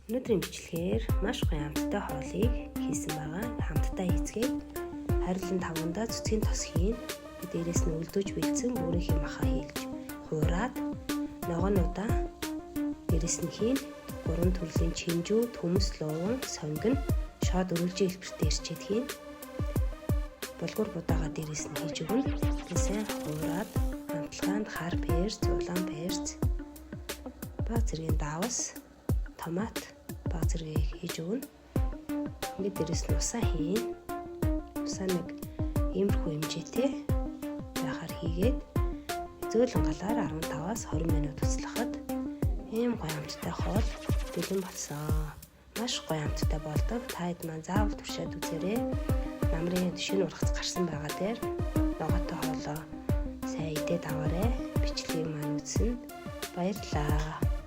Өнөөдрийн бичлэгээр маш гоё амттай хоолыг хийсэн байгаа. Хамтдаа хийцгээе. Харилан тавгандаа цэцгийн тосхийн дээрээс нь үлдээж бэлдсэн өөрийнхөө маха хийлж хуураад ногоонуудаа дээрээс нь хийн 3 төрлийн чинжүү, төмс, луван, сонгон, шоод өрүүлжийн хэлбэртэй ирчээд хийн. Булгуур будаага дээрээс нь хийж өгнө. Тэгсэн хуураад амтлагаанд хар перц, улаан перц, баг зэргийн давс, томат, баг зэргийг хийж өгнө. Ингээд дээрээс нь усаа хийн. Усаа нэг иймэрхүү хэмжээтэй байхаар хийгээд зөөлөн галаар 15-аас 20 минут туслахад ийм гоё амттай хоол бэлэн болсон. Маш гоё амттай болдог. Та хэд маань заавал туршаад үзээрэй. Намрын шинэ ургац гарсан байгаа дээр ногоотой хоолоо сайн идээд аваарай. Бичлэгийг маань үзсэн. Баярлалаа.